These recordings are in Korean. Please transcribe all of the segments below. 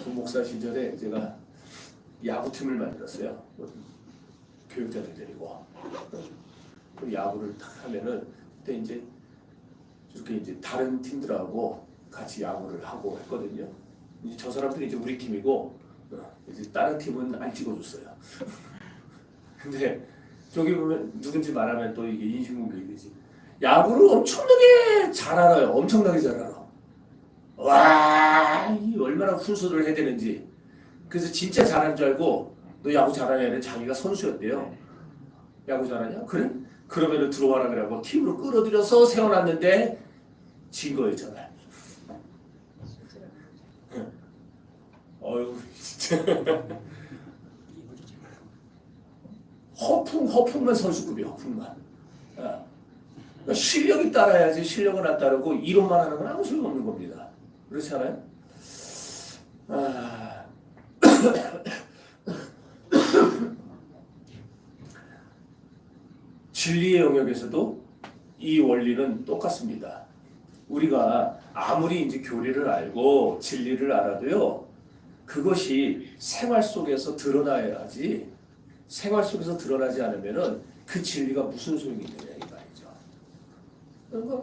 부목사 시절에 제가 야구팀을 만들었어요. 교육자들 데리고. 그 야구를 딱 하면은 그때 이제 이렇게 이제 다른 팀들하고 같이 야구를 하고 했거든요. 이제 저 사람들이 이제 우리 팀이고 이제 다른 팀은 안 찍어줬어요. 근데 저기 보면 누군지 말하면 또 이게 인신공격이지. 야구를 엄청나게 잘 알아요. 엄청나게 잘 알아. 와, 이 얼마나 훈수를 해야 되는지. 그래서 진짜 잘하는 줄 알고 너 야구 잘하냐? 자기가 선수였대요. 야구 잘하냐? 그래? 그러면은 들어와라 그래고 팀으로 끌어들여서 세워놨는데 진 거예요, 정말. 어휴, 진짜. 허풍만 선수급이야, 허풍만. 그러니까 실력이 따라야지 실력은 안 따르고 이론만 하는 건 아무 소용 없는 겁니다. 그렇지 않아요? 진리의 영역에서도 이 원리는 똑같습니다. 우리가 아무리 이제 교리를 알고 진리를 알아도요, 그것이 생활 속에서 드러나야지, 생활 속에서 드러나지 않으면은 그 진리가 무슨 소용이 있느냐 이 말이죠. 그러니까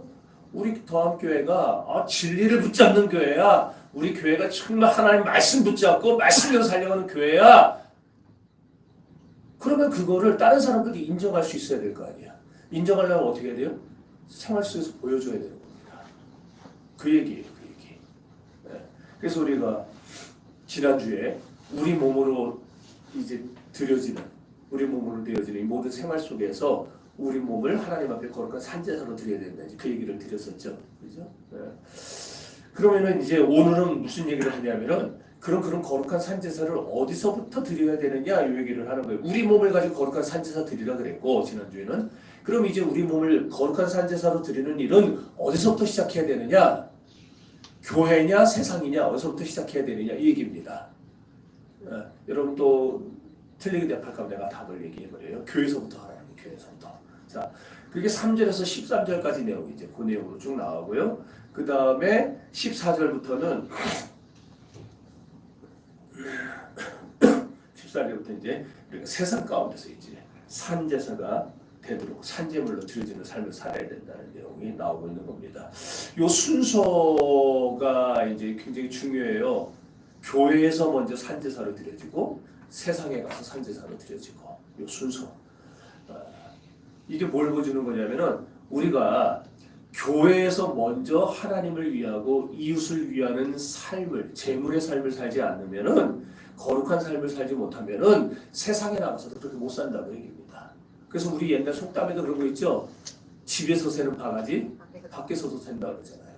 우리 더함교회가 진리를 붙잡는 교회야. 우리 교회가 정말 하나님 말씀 붙잡고 말씀대로 살려가는 교회야. 그러면 그거를 다른 사람들이 인정할 수 있어야 될 거 아니야. 인정하려면 어떻게 해야 돼요? 생활 속에서 보여줘야 되는 겁니다. 그 얘기예요, 그 얘기. 네. 그래서 우리가 지난주에 우리 몸으로 이제 드려지는, 우리 몸으로 되어지는 이 모든 생활 속에서 우리 몸을 하나님 앞에 거룩한 산제사로 드려야 된다. 그 얘기를 드렸었죠. 그죠? 네. 그러면은 이제 오늘은 무슨 얘기를 하냐면은 그런 거룩한 산제사를 어디서부터 드려야 되느냐 이 얘기를 하는 거예요. 우리 몸을 가지고 거룩한 산제사 드리라 그랬고 지난주에는 그럼 이제 우리 몸을 거룩한 산제사로 드리는 일은 어디서부터 시작해야 되느냐? 교회냐 세상이냐 어디서부터 시작해야 되느냐 이 얘기입니다. 여러분 또 틀리게 대답할까 내가 답을 얘기해버려요. 교회에서부터 하라는 거예요. 교회에서부터. 자, 그게 3절에서 13절까지 내용이 이제 그 내용으로 쭉 나오고요. 그 다음에 14절부터는 14절부터 이제 우리가 세상 가운데서 이제 산제사가 되도록 산제물로 드려지는 삶을 살아야 된다는 내용이 나오고 있는 겁니다. 이 순서가 이제 굉장히 중요해요. 교회에서 먼저 산제사로 드려지고 세상에 가서 산제사로 드려지고 이 순서. 이게 뭘 보여주는 거냐면은 우리가 교회에서 먼저 하나님을 위하고 이웃을 위하는 삶을, 재물의 삶을 살지 않으면은 거룩한 삶을 살지 못하면은 세상에 나가서도 그렇게 못 산다고 얘기입니다. 그래서 우리 옛날 속담에도 그런 거 있죠. 집에서 새는 바가지 밖에서도 샌다 그러잖아요.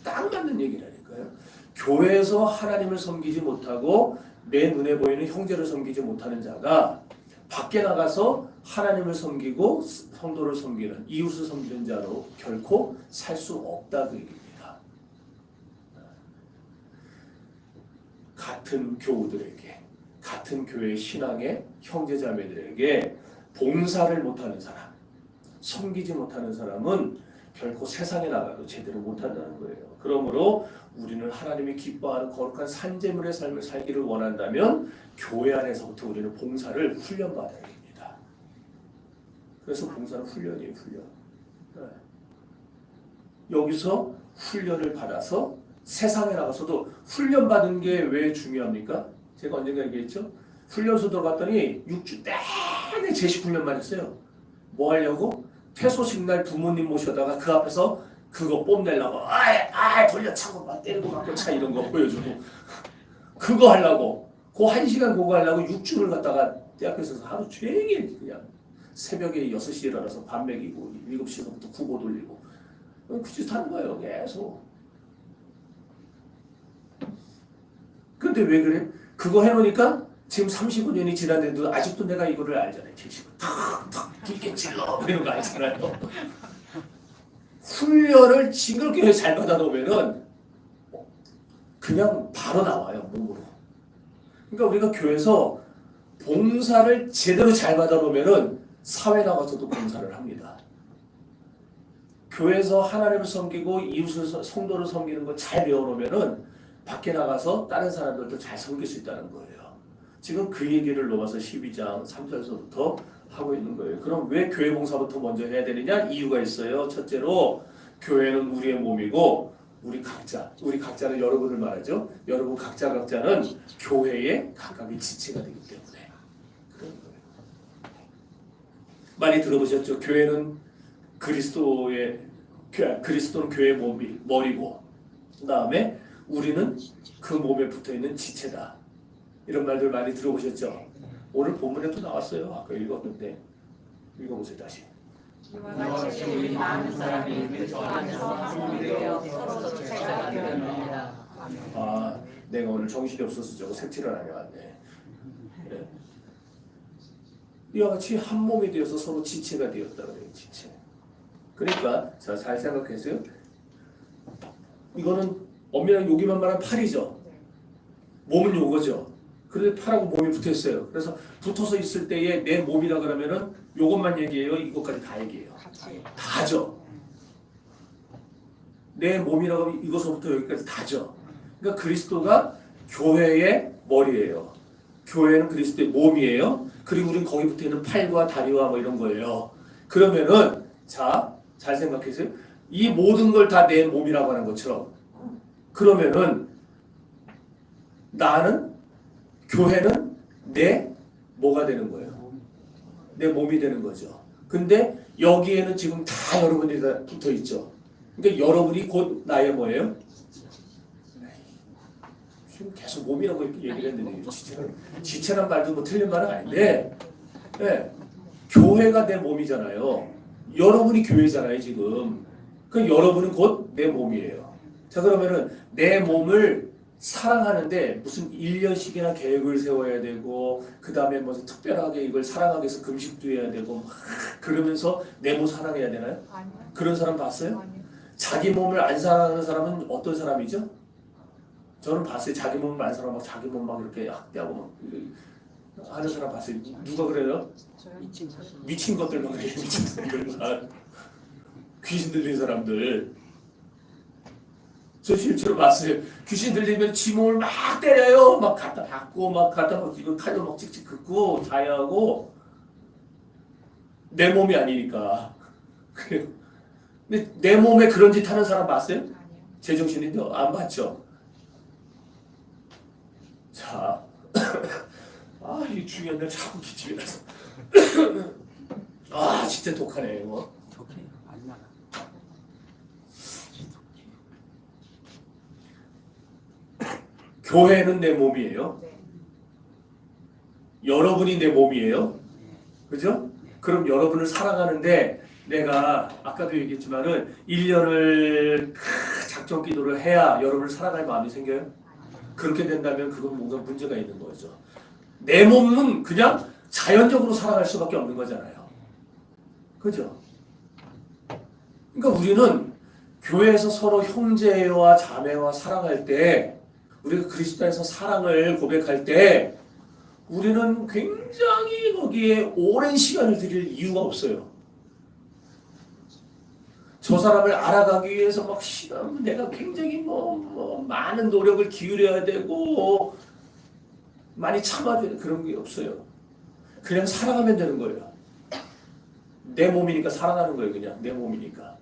딱 맞는 얘기라니까요. 교회에서 하나님을 섬기지 못하고 내 눈에 보이는 형제를 섬기지 못하는 자가 밖에 나가서 하나님을 섬기고 성도를 섬기는, 이웃을 섬기는 자로 결코 살 수 없다고 얘기입니다. 같은 교우들에게, 같은 교회 신앙의 형제자매들에게 봉사를 못하는 사람, 섬기지 못하는 사람은 결코 세상에 나가도 제대로 못한다는 거예요. 그러므로 우리는 하나님이 기뻐하는 거룩한 산제물의 삶을 살기를 원한다면 교회 안에서부터 우리는 봉사를 훈련받아야 됩니다. 그래서 봉사는 훈련이에요, 훈련. 네. 여기서 훈련을 받아서 세상에 나가서도 훈련받은 게 왜 중요합니까? 제가 언젠가 얘기했죠? 훈련소 들어갔더니 6주 내내 제식훈련만 했어요. 뭐 하려고? 퇴소식 날 부모님 모셔다가 그 앞에서 그거 뽐내려고 돌려차고 막 때리고 맞고 차 이런 거 보여주고 그거 하려고 그 1시간 그거 하려고 6주를 갔다가 대학교에서 하루 종일 그냥 새벽에 6시에 일어나서 밥 먹이고 7시부터 국어 돌리고 그 짓 하는 거예요. 계속. 근데 왜 그래? 그거 해놓으니까 지금 35년이 지났는데도 아직도 내가 이거를 알잖아요. 계시고 탁탁 길게 찔러 이런 거 알잖아요. 훈련을 징그럽게 잘 받아놓으면은 그냥 바로 나와요, 몸으로. 그러니까 우리가 교회에서 봉사를 제대로 잘 받아놓으면은 사회 나가서도 봉사를 합니다. 교회에서 하나님을 섬기고 이웃을 성도를 섬기는 거 잘 배워놓으면은 밖에 나가서 다른 사람들도 잘 섬길 수 있다는 거예요. 지금 그 얘기를 로마서 12장 3절서부터 하고 있는 거예요. 그럼 왜 교회 봉사부터 먼저 해야 되느냐? 이유가 있어요. 첫째로 교회는 우리의 몸이고 우리 각자는 여러분을 말하죠. 여러분 각자는 교회의 각각의 지체가 되기 때문에 그런 거예요. 많이 들어보셨죠? 그리스도는 교회의 머리고 그 다음에 우리는 그 몸에 붙어있는 지체다. 이런 말들 많이 들어보셨죠? 오늘 본문에도 나왔어요. 아까 읽었는데 읽어보세요 다시. 이와 같이 우리 많은 사람이 그리스도 안에서 하나되어 서로 지체가 되었느니라. 아, 내가 오늘 정신이 없어서 저거 색칠을 안 해왔네. 네. 이와 같이 한 몸이 되어서 서로 지체가 되었다 그래요. 지체. 그러니까 자, 잘 생각해서요. 이거는 엄밀하게 여기만 말하면 팔이죠. 몸은 요거죠. 그런데 팔하고 몸이 붙어있어요. 그래서 붙어서 있을 때에 내 몸이라 그러면은 요것만 얘기해요? 이것까지 다 얘기해요? 다죠. 내 몸이라고 하면 이것부터 여기까지 다죠. 그러니까 그리스도가 교회의 머리예요. 교회는 그리스도의 몸이에요. 그리고 우리는 거기 붙어있는 팔과 다리와 뭐 이런 거예요. 그러면은 자, 잘 생각해서요. 이 모든 걸 다 내 몸이라고 하는 것처럼 그러면은 교회는 내 뭐가 되는 거예요? 내 몸이 되는 거죠. 근데 여기에는 지금 다 여러분들이 다 붙어 있죠. 그러니까 여러분이 곧 나의 뭐예요? 지금 계속 몸이라고 얘기를 했는데 지체란 말도 뭐 틀린 말은 아닌데 네, 교회가 내 몸이잖아요. 여러분이 교회잖아요 지금. 그 여러분은 곧 내 몸이에요. 자 그러면은 내 몸을 사랑하는데 무슨 1년씩이나 계획을 세워야 되고 그 다음에 뭐 특별하게 이걸 사랑하기 위해서 금식도 해야 되고 막 그러면서 내 몸 사랑해야 되나요? 아니요. 그런 사람 봤어요? 아니요. 자기 몸을 안 사랑하는 사람은 어떤 사람이죠? 저는 봤어요. 자기 몸을 안 사랑하고 자기 몸 막 이렇게 학대하고 막 하는 사람 봤어요. 누가 그래요? 저요? 미친 것들 막 그래요. 미친 사람들. 귀신 들린 사람들. 저 실제로 봤어요. 귀신 들리면 지 몸을 막 때려요. 막 갖다 박고 막 갖다 막 이거 칼로 막 찍찍 긋고 자해하고 내 몸이 아니니까. 그래요. 근데 내 몸에 그런 짓 하는 사람 봤어요? 아니요. 제정신인데 안 봤죠. 자, 아, 이 중요한 날 자꾸 기침이 나서. 아, 진짜 독하네 이거. 안 나가. 교회는 내 몸이에요. 네. 여러분이 내 몸이에요. 그죠? 그럼 여러분을 사랑하는데 내가 아까도 얘기했지만은 1년을 작정 기도를 해야 여러분을 사랑할 마음이 생겨요? 그렇게 된다면 그건 뭔가 문제가 있는 거죠. 내 몸은 그냥 자연적으로 사랑할 수밖에 없는 거잖아요. 그죠? 그러니까 우리는 교회에서 서로 형제와 자매와 사랑할 때 우리가 그리스도 안에서 사랑을 고백할 때 우리는 굉장히 거기에 오랜 시간을 들일 이유가 없어요. 저 사람을 알아가기 위해서 막 시간, 내가 굉장히 뭐 많은 노력을 기울여야 되고 많이 참아줘야 돼. 그런 게 없어요. 그냥 사랑하면 되는 거예요. 내 몸이니까 사랑하는 거예요. 그냥 내 몸이니까.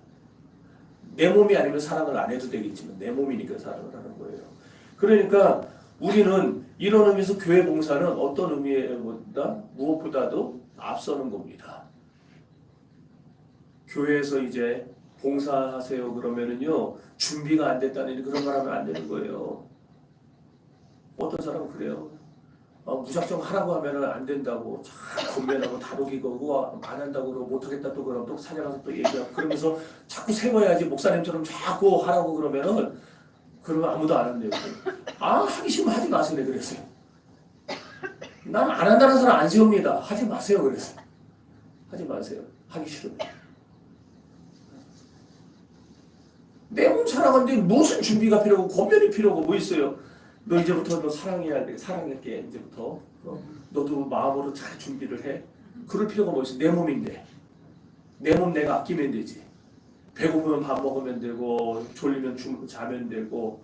내 몸이 아니면 사랑을 안 해도 되겠지만 내 몸이니까 사랑을 하는 거예요. 그러니까 우리는 이런 의미에서 교회 봉사는 어떤 의미보다 무엇보다도 앞서는 겁니다. 교회에서 이제 봉사하세요 그러면은요 준비가 안 됐다는 그런 말 하면 안 되는 거예요. 어떤 사람은 그래요. 무작정 하라고 하면은 안 된다고 자꾸 권면하고 다독이고 안 한다고 그러고 못하겠다 또 그러면 또 사냥가서 또 얘기하고 그러면서 자꾸 세워야지 목사님처럼 자꾸 하라고 그러면은 그러면 아무도 안 한대요. 하기 싫으면 하지 마세요. 네, 그랬어요. 난 안 한다는 사람 안 세웁니다. 하지 마세요. 그랬어요. 하지 마세요. 하기 싫으면. 내 몸 사랑하는데 무슨 준비가 필요하고 권면이 필요하고 뭐 있어요. 너 이제부터 너 사랑해야 돼. 사랑할게. 이제부터. 너도 마음으로 잘 준비를 해. 그럴 필요가 뭐 있어. 내 몸인데. 내 몸 내가 아끼면 되지. 배고프면 밥 먹으면 되고 졸리면 자면 되고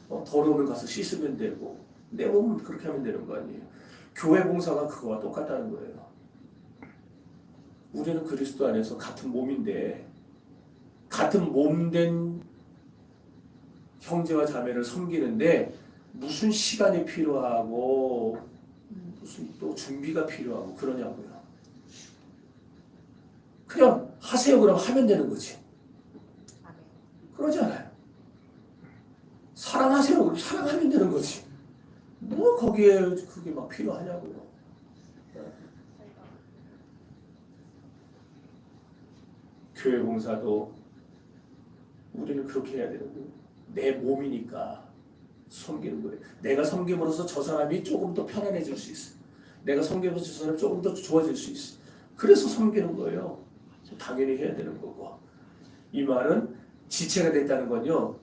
더러우면 가서 씻으면 되고 내 몸은 그렇게 하면 되는 거 아니에요. 교회 봉사가 그거와 똑같다는 거예요. 우리는 그리스도 안에서 같은 몸인데 같은 몸된 형제와 자매를 섬기는데 무슨 시간이 필요하고 무슨 또 준비가 필요하고 그러냐고요. 그냥 하세요 그럼 하면 되는 거지. 그러지 않아요. 사랑하세요 그럼 사랑하면 되는 거지. 뭐 거기에 그게 막 필요하냐고요. 교회 봉사도 우리는 그렇게 해야 되는 거예요. 내 몸이니까 섬기는 거예요. 내가 섬김으로써 저 사람이 조금 더 편안해질 수 있어. 내가 섬김으로써 저 사람이 조금 더 좋아질 수 있어. 그래서 섬기는 거예요. 당연히 해야 되는 거고. 이 말은 지체가 됐다는 건요.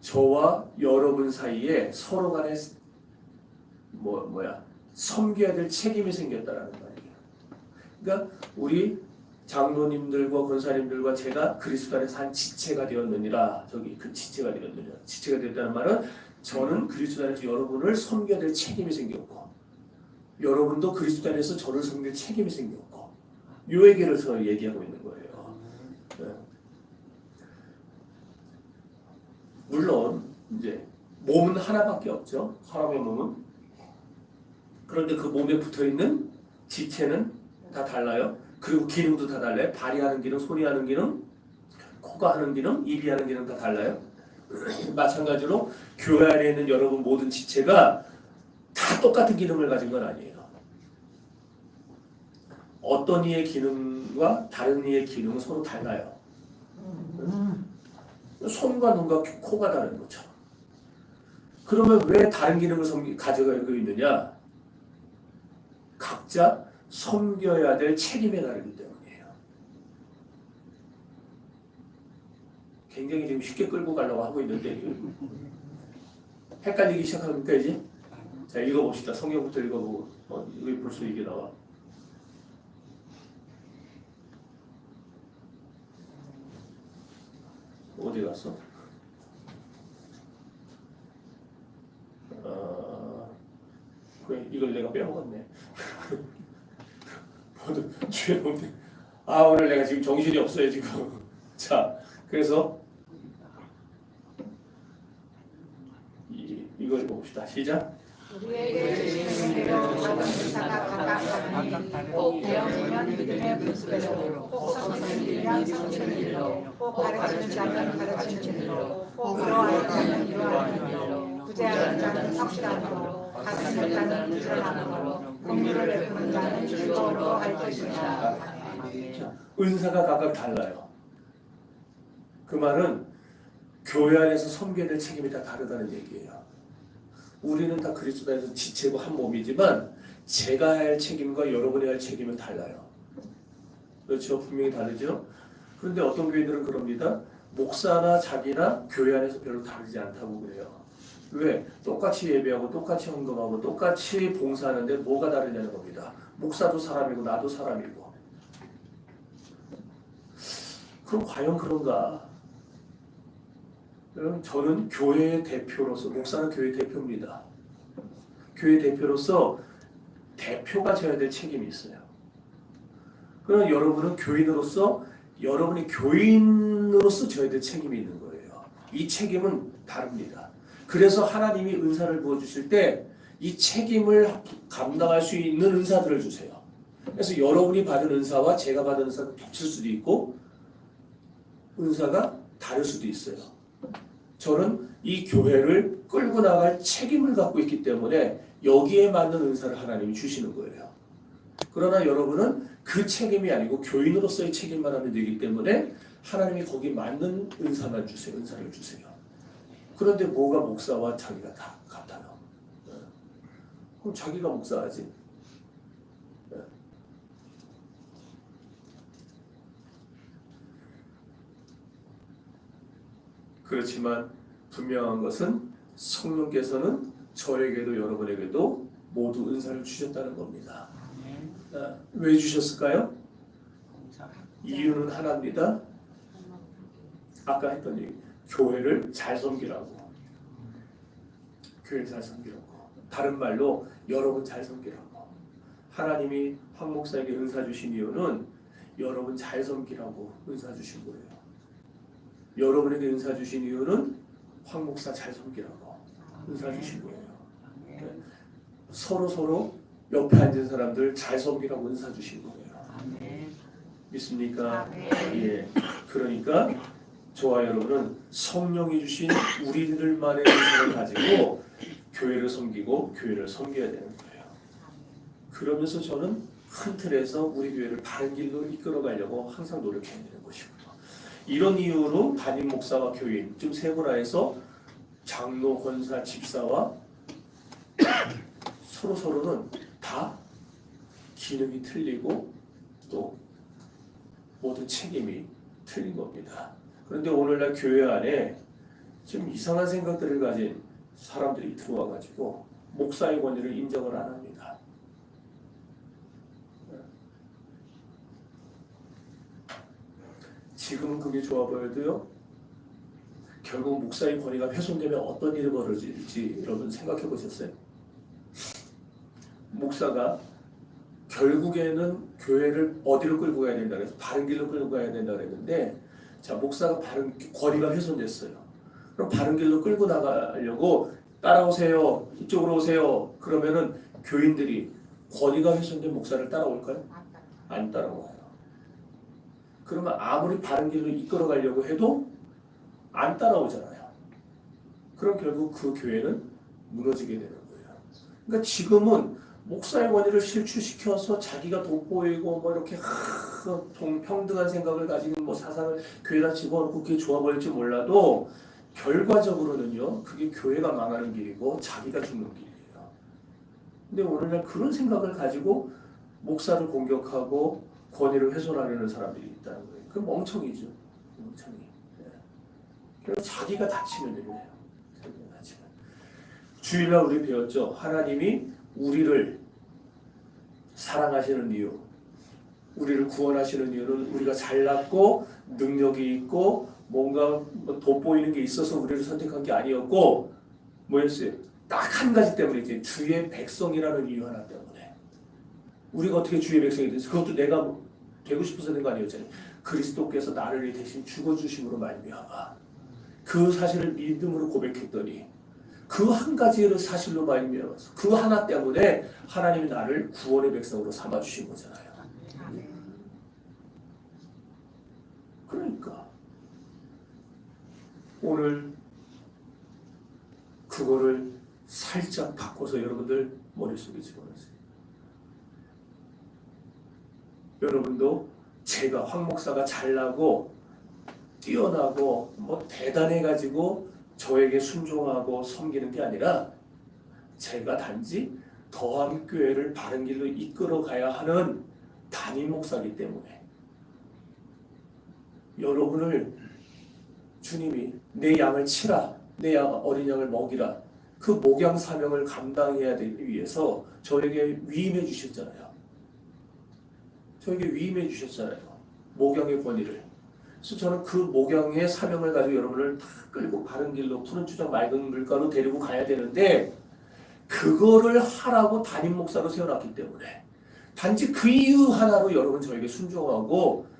저와 여러분 사이에 서로 간에 섬겨야 될 책임이 생겼다라는 말이에요. 그러니까 우리 장로님들과 권사님들과 제가 그리스도 안에서 한 지체가 되었느니라. 저기 그 지체가 되었느니라. 지체가 되었다는 말은 저는 그리스도 안에서 여러분을 섬겨야 될 책임이 생겼고 여러분도 그리스도 안에서 저를 섬길 책임이 생겼고 이 얘기를 저 얘기하고 있는 거예요. 네. 물론 이제 몸은 하나밖에 없죠. 사람의 몸은. 그런데 그 몸에 붙어있는 지체는 다 달라요. 그리고 기능도 다 달라요. 발이 하는 기능, 손이 하는 기능, 코가 하는 기능, 입이 하는 기능 다 달라요. 마찬가지로 교회 안에 있는 여러분 모든 지체가 다 똑같은 기능을 가진 건 아니에요. 어떤 이의 기능과 다른 이의 기능은 서로 달라요. 손과 눈과 코가 다른 것처럼. 그러면 왜 다른 기능을 가져가고 있느냐? 각자 섬겨야 될 책임에 다르기 때문이에요. 굉장히 지금 쉽게 끌고 가려고 하고 있는데 헷갈리기 시작합니까 이제? 자 읽어봅시다. 성경부터 읽어보고 여기 벌써 이게 나와. 어디 갔어? 그래 이걸 내가 빼먹었네. 모두 주의 몸. 오늘 내가 지금 정신이 없어요 지금. 자 그래서 이걸 봅시다. 시작. 우리에게 주시는 대로 받은 은사가 각각 꼭 배움이면 믿음의 분수대로, 꼭 선생님이면 성천의 일로, 꼭 가르치는 자는 가르치는 일로, 꼭 위로하는 위로하는 일로, 구제하는 자는 성실함으로, 가슴을 자는 부지런함으로, 긍휼을 베푸는 자는 즐거움으로 할 것이다. 은사가 각각 달라요. 그 말은 교회 안에서 섬겨야 될 책임이 다 다르다는 얘기예요. 우리는 다 그리스도 안에서 지체고 한 몸이지만 제가 할 책임과 여러분이 할 책임은 달라요. 그렇죠? 분명히 다르죠? 그런데 어떤 교회들은 그럽니다. 목사나 자기나 교회 안에서 별로 다르지 않다고 그래요. 왜? 똑같이 예배하고 똑같이 헌금하고 똑같이 봉사하는데 뭐가 다르냐는 겁니다. 목사도 사람이고 나도 사람이고. 그럼 과연 그런가? 저는 교회의 대표로서, 목사는 교회 대표입니다. 교회 대표로서 대표가 져야 될 책임이 있어요. 그러나 여러분은 교인으로서 여러분이 교인으로서 져야 될 책임이 있는 거예요. 이 책임은 다릅니다. 그래서 하나님이 은사를 부어주실 때 이 책임을 감당할 수 있는 은사들을 주세요. 그래서 여러분이 받은 은사와 제가 받은 은사가 겹칠 수도 있고 은사가 다를 수도 있어요. 저는 이 교회를 끌고 나갈 책임을 갖고 있기 때문에 여기에 맞는 은사를 하나님이 주시는 거예요. 그러나 여러분은 그 책임이 아니고 교인으로서의 책임만 하면 되기 때문에 하나님이 거기 맞는 은사만 주세요. 은사를 주세요. 그런데 뭐가 목사와 자기가 다 같아요? 그럼 자기가 목사하지. 그렇지만 분명한 것은 성령께서는 저에게도 여러분에게도 모두 은사를 주셨다는 겁니다. 왜 주셨을까요? 이유는 하나입니다. 아까 했던 얘기, 교회를 잘 섬기라고. 교회 잘 섬기라고. 다른 말로 여러분 잘 섬기라고. 하나님이 황 목사에게 은사 주신 이유는 여러분 잘 섬기라고 은사 주신 거예요. 여러분에게 은사 주신 이유는 황 목사 잘 섬기라고 은사 주신 거예요. 서로 옆에 앉은 사람들 잘 섬기라고 은사 주신 거예요. 믿습니까? 예. 그러니까 저와 여러분은 성령이 주신 우리들만의 은사를 가지고 교회를 섬기고 교회를 섬겨야 되는 거예요. 그러면서 저는 큰 틀에서 우리 교회를 바른 길로 이끌어 가려고 항상 노력해야 되는 것이고요. 이런 이유로 담임 목사와 교인, 좀 세분화해서 장로, 권사, 집사와 서로는 다 기능이 틀리고 또 모든 책임이 틀린 겁니다. 그런데 오늘날 교회 안에 좀 이상한 생각들을 가진 사람들이 들어와가지고 목사의 권위를 인정을 안 합니다. 지금은 그게 좋아 보여도요, 결국 목사의 권위가 훼손되면 어떤 일이 벌어질지 여러분 생각해 보셨어요? 목사가 결국에는 교회를 어디로 끌고 가야 된다 그래서 바른 길로 끌고 가야 된다 그랬는데, 자, 목사가 바른 권위가 훼손됐어요. 그럼 바른 길로 끌고 나가려고 따라오세요, 이쪽으로 오세요. 그러면은 교인들이 권위가 훼손된 목사를 따라올까요? 안 따라와요. 그러면 아무리 바른 길로 이끌어 가려고 해도 안 따라오잖아요. 그럼 결국 그 교회는 무너지게 되는 거예요. 그러니까 지금은 목사의 권위를 실추시켜서 자기가 돋보이고 뭐 이렇게 평등한 생각을 가지는 뭐 사상을 교회에다 집어넣고 그게 좋아 보일지 몰라도 결과적으로는요, 그게 교회가 망하는 길이고 자기가 죽는 길이에요. 근데 오늘날 그런 생각을 가지고 목사를 공격하고 권위를 훼손하려는 사람들이 있다는 거예요. 그 멍청이죠. 멍청이. 그래서 자기가 다치는 일이에요. 자기가 다치는. 주일날 우리 배웠죠. 하나님이 우리를 사랑하시는 이유, 우리를 구원하시는 이유는 우리가 잘났고 능력이 있고 뭔가 돋보이는 게 있어서 우리를 선택한 게 아니었고 뭐였어요? 딱 한 가지 때문이지. 주의 백성이라는 이유 하나 때문에. 우리가 어떻게 주의 백성이 됐어? 그것도 내가 되고 싶어서 된 거 아니었잖아요. 그리스도께서 나를 대신 죽어주심으로 말미암아 그 사실을 믿음으로 고백했더니 그 한 가지를 사실로 말미암아서 그 하나 때문에 하나님이 나를 구원의 백성으로 삼아주신 거잖아요. 그러니까 오늘 그거를 살짝 바꿔서 여러분들 머릿속에 집어넣으세요. 여러분도 제가 황 목사가 잘나고 뛰어나고 뭐 대단해가지고 저에게 순종하고 섬기는 게 아니라 제가 단지 더한 교회를 바른 길로 이끌어 가야 하는 담임 목사이기 때문에 여러분을 주님이 내 양을 치라, 내 어린 양을 먹이라, 그 목양 사명을 감당해야 되기 위해서 저에게 위임해 주셨잖아요. 저에게 위임해 주셨잖아요. 목양의 권위를. 그래서 저는 그 목양의 사명을 가지고 여러분을 다 끌고 바른 길로 푸른 추장 맑은 물가로 데리고 가야 되는데 그거를 하라고 담임 목사로 세워놨기 때문에 단지 그 이유 하나로 여러분 저에게 순종하고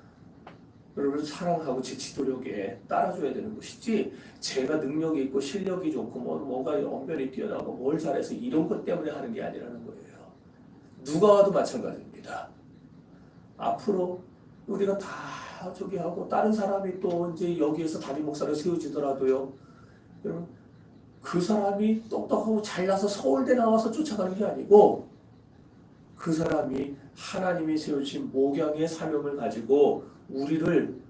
여러분을 사랑하고 제 지도력에 따라줘야 되는 것이지, 제가 능력이 있고 실력이 좋고 뭐가 언변이 뛰어나고 뭘 잘해서 이런 것 때문에 하는 게 아니라는 거예요. 누가 와도 마찬가지입니다. 앞으로 우리가 다 저기 하고 다른 사람이 또 이제 여기에서 담임 목사를 세워지더라도요, 여러분 그 사람이 똑똑하고 잘나서 서울대 나와서 쫓아가는 게 아니고 그 사람이 하나님이 세우신 목양의 사명을 가지고 우리를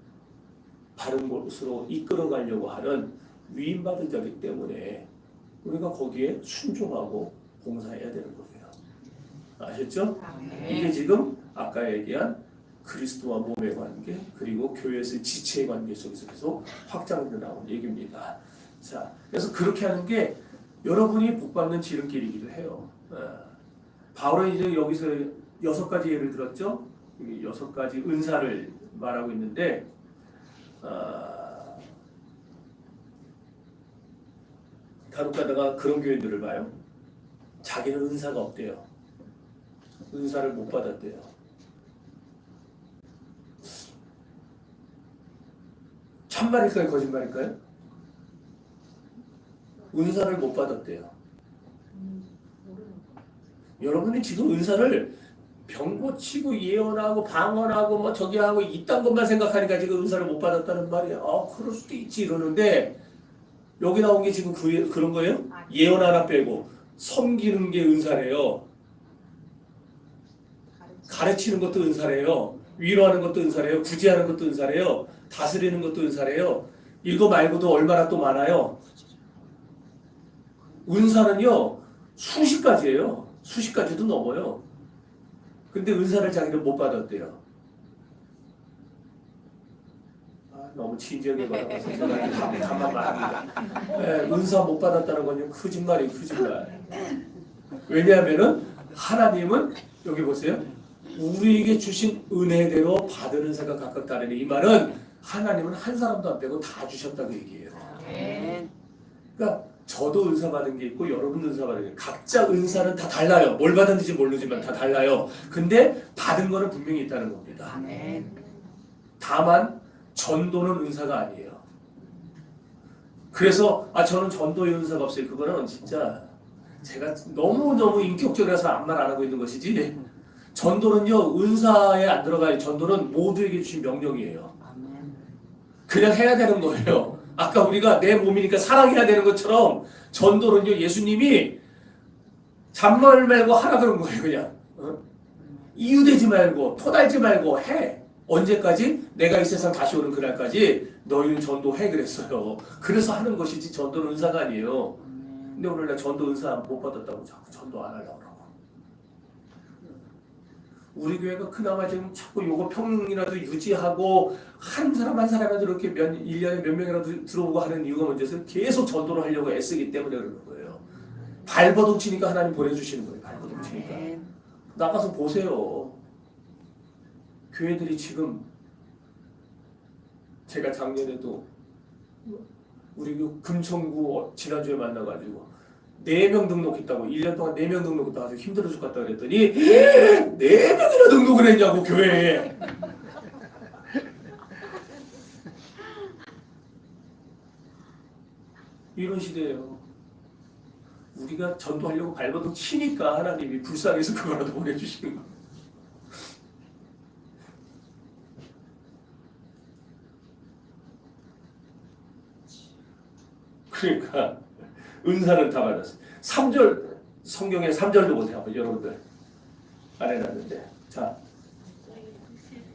바른 곳으로 이끌어 가려고 하는 위임받은 자이기 때문에 우리가 거기에 순종하고 봉사해야 되는 거예요. 아셨죠? 이게 지금 아까 얘기한 그리스도와 몸의 관계, 그리고 교회에서의 지체의 관계 속에서 계속 확장돼 나온 얘기입니다. 자, 그래서 그렇게 하는 게 여러분이 복받는 지름길이기도 해요. 바울은 이제 여기서 6가지 예를 들었죠. 6가지 은사를 말하고 있는데, 간혹 가다가 그런 교회들을 봐요. 자기는 은사가 없대요. 은사를 못 받았대요. 참말일까요? 거짓말일까요? 은사를 못 받았대요. 여러분이 지금 은사를 병 고치고 예언하고 방언하고 뭐 저기 하고 이딴 것만 생각하니까 지금 은사를 못 받았다는 말이야. 그럴 수도 있지 이러는데 여기 나온 게 지금 그런 거예요? 예언 하나 빼고 섬기는 게 은사래요. 가르치는 것도 은사래요. 위로하는 것도 은사래요. 구제하는 것도 은사래요. 다스리는 것도 은사래요. 이거 말고도 얼마나 또 많아요. 은사는요 수십 가지예요. 수십 가지도 넘어요. 근데 은사를 자기는 못 받았대요. 너무 진지하게 말하면서 제가 잠만 말합니다. 은사 못 받았다는 건요 거짓말이에요. 거짓말. 왜냐하면은 하나님은 여기 보세요. 우리에게 주신 은혜대로 받은 은사가 각각 다르네. 이 말은 하나님은 한 사람도 안 빼고 다 주셨다고 얘기해요. 그러니까 저도 은사 받은 게 있고 여러분도 은사 받은 게 있고 각자 은사는 다 달라요. 뭘 받았는지 모르지만 다 달라요. 근데 받은 거는 분명히 있다는 겁니다. 다만 전도는 은사가 아니에요. 그래서 저는 전도의 은사가 없어요. 그거는 진짜 제가 너무너무 인격적이라서 아무 말 안 하고 있는 것이지 전도는요 은사에 안 들어가요. 전도는 모두에게 주신 명령이에요. 그냥 해야 되는 거예요. 아까 우리가 내 몸이니까 사랑해야 되는 것처럼 전도는요 예수님이 잔말 말고 하라 그런 거예요. 그냥 이유되지 말고 토달지 말고 해. 언제까지? 내가 이 세상 다시 오는 그날까지 너희는 전도해 그랬어요. 그래서 하는 것이지 전도는 은사가 아니에요. 근데 오늘날 전도 은사 못 받았다고 자꾸 전도 안 하려고 그러고. 우리 교회가 그나마 지금 자꾸 요거 평이라도 유지하고 한 사람 한 사람이라도 이렇게 1년에 몇 명이라도 들어오고 하는 이유가 뭔지 계속 전도를 하려고 애쓰기 때문에 그러는 거예요. 발버둥 치니까 하나님 보내주시는 거예요. 발버둥 치니까. 나가서 보세요. 교회들이 지금 제가 작년에도 우리 금천구 지난주에 만나가지고 4명 등록했다고 1년 동안 4명 등록했다고 아주 힘들어 죽겠다 그랬더니 4명이나 등록을 했냐고 교회에. 이런 시대예요. 우리가 전도하려고 발버둥 치니까 하나님이 불쌍해서 그거라도 보내주시는 거예요. 그러니까 은사는 다 받았어요. 3절 성경의 3절도 보세요. 여러분들 안 해놨는데 자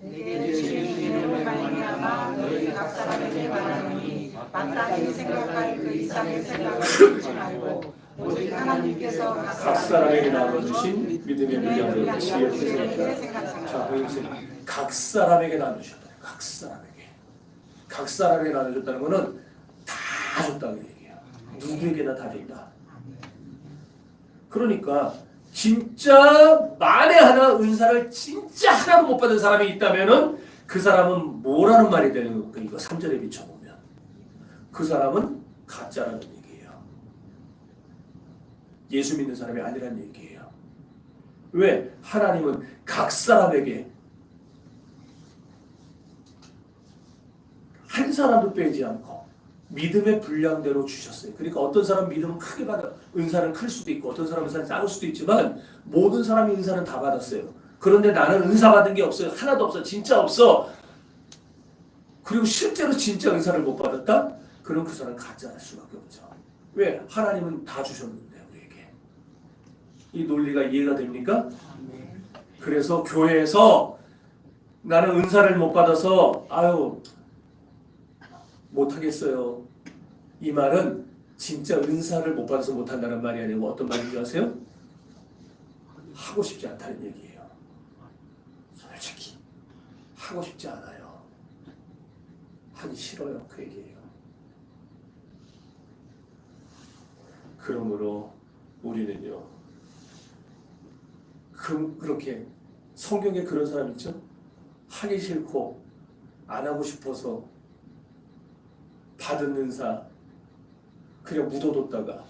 내게 주신 이름을 말미암아 너희 각 사람에게 말하노니 마땅히 생각할 그 이상의 생각을 하지 말고 오직 하나님께서 각 사람에게 나눠주신 믿음의 물량으로 지혜를 생각하라. 자 보세요. 각 사람에게 나누셨다. 각 사람에게 나눠줬다는 것은 다 줬다는 얘기예요. 누구에게나 다 줬다. 그러니까 진짜 만에 하나 은사를 진짜 하나도 못 받은 사람이 있다면은 그 사람은 뭐라는 말이 되는 겁니까? 이거 3절에 비춰보면 그 사람은 가짜라는 얘기예요. 예수 믿는 사람이 아니라는 얘기예요. 왜? 하나님은 각 사람에게 한 사람도 빼지 않고 믿음의 분량대로 주셨어요. 그러니까 어떤 사람은 믿음은 크게 받아 은사는 클 수도 있고 어떤 사람은 은사는 작을 수도 있지만 모든 사람이 은사는 다 받았어요. 그런데 나는 은사 받은 게 없어요. 하나도 없어. 진짜 없어. 그리고 실제로 진짜 은사를 못 받았다? 그럼 그 사람은 가짜일 수밖에 없죠. 왜? 하나님은 다 주셨는데 우리에게. 이 논리가 이해가 됩니까? 그래서 교회에서 나는 은사를 못 받아서 못하겠어요. 이 말은 진짜 은사를 못 받아서 못한다는 말이 아니고 어떤 말인지 아세요? 하고 싶지 않다는 얘기예요. 솔직히 하고 싶지 않아요. 하기 싫어요. 그 얘기예요. 그러므로 우리는요. 그렇게 성경에 그런 사람 있죠? 하기 싫고 안 하고 싶어서 받은 은사 그냥 묻어뒀다가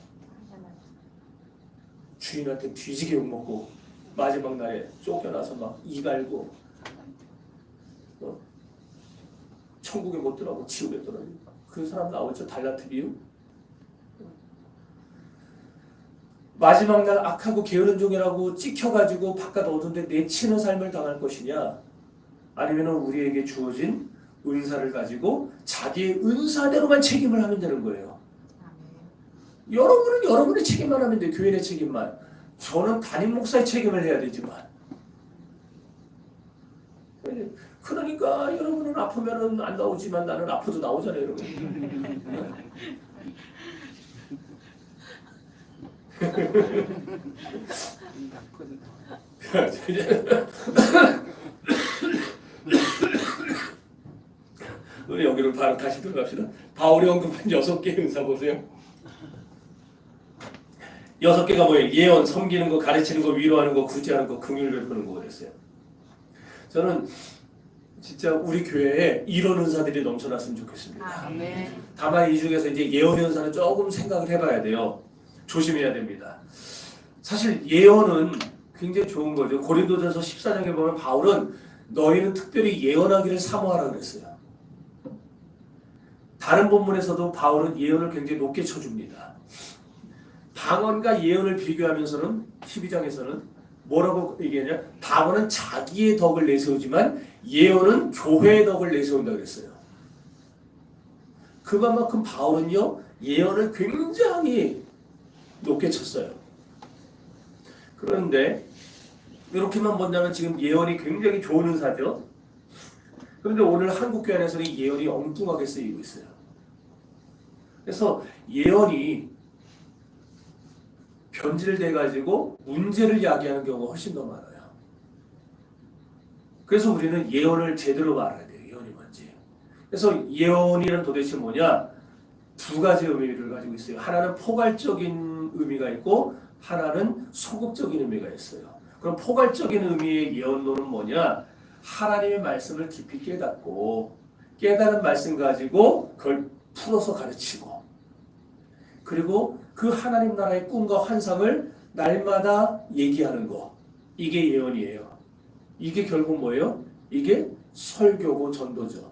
주인한테 뒤지게 욕먹고 마지막 날에 쫓겨나서 막 이갈고 천국에 못 들어가고 지옥에 떨어지고 그 사람 나오죠. 달라트비움. 마지막 날 악하고 게으른 종이라고 찍혀가지고 바깥 어두운데 내치는 삶을 당할 것이냐, 아니면 우리에게 주어진 은사를 가지고 자기의 은사대로만 책임을 하면 되는 거예요. 여러분은 여러분의 책임만 하면 돼요. 교인의 책임만. 저는 담임 목사의 책임을 해야 되지만. 그러니까 여러분은 아프면은 안 나오지만 나는 아파도 나오잖아요, 여러분. 여기로 바로 다시 들어갑시다. 바울이 언급한 6개의 은사 보세요. 6개가 뭐예요? 예언, 섬기는 거, 가르치는 거, 위로하는 거, 구제하는 거, 긍휼을 베푸는 거 그랬어요. 저는 진짜 우리 교회에 이런 은사들이 넘쳐났으면 좋겠습니다. 아멘. 다만 이 중에서 이제 예언의 은사는 조금 생각을 해봐야 돼요. 조심해야 됩니다. 사실 예언은 굉장히 좋은 거죠. 고린도전서 14장에 보면 바울은 너희는 특별히 예언하기를 사모하라 그랬어요. 다른 본문에서도 바울은 예언을 굉장히 높게 쳐줍니다. 방언과 예언을 비교하면서는 12장에서는 뭐라고 얘기하냐? 방언은 자기의 덕을 내세우지만 예언은 교회의 덕을 내세운다 그랬어요. 그만큼 바울은요 예언을 굉장히 높게 쳤어요. 그런데 이렇게만 본다면 지금 예언이 굉장히 좋은 은사죠. 그런데 오늘 한국교회 안에서는 예언이 엉뚱하게 쓰이고 있어요. 그래서 예언이 변질돼가지고 문제를 야기하는 경우가 훨씬 더 많아요. 그래서 우리는 예언을 제대로 말해야 돼요. 예언이 뭔지. 그래서 예언이란 도대체 뭐냐? 2가지 의미를 가지고 있어요. 하나는 포괄적인 의미가 있고 하나는 소극적인 의미가 있어요. 그럼 포괄적인 의미의 예언론은 뭐냐? 하나님의 말씀을 깊이 깨닫고 깨달은 말씀 가지고 그걸 풀어서 가르치고 그리고 그 하나님 나라의 꿈과 환상을 날마다 얘기하는 거. 이게 예언이에요. 이게 결국 뭐예요? 이게 설교고 전도죠.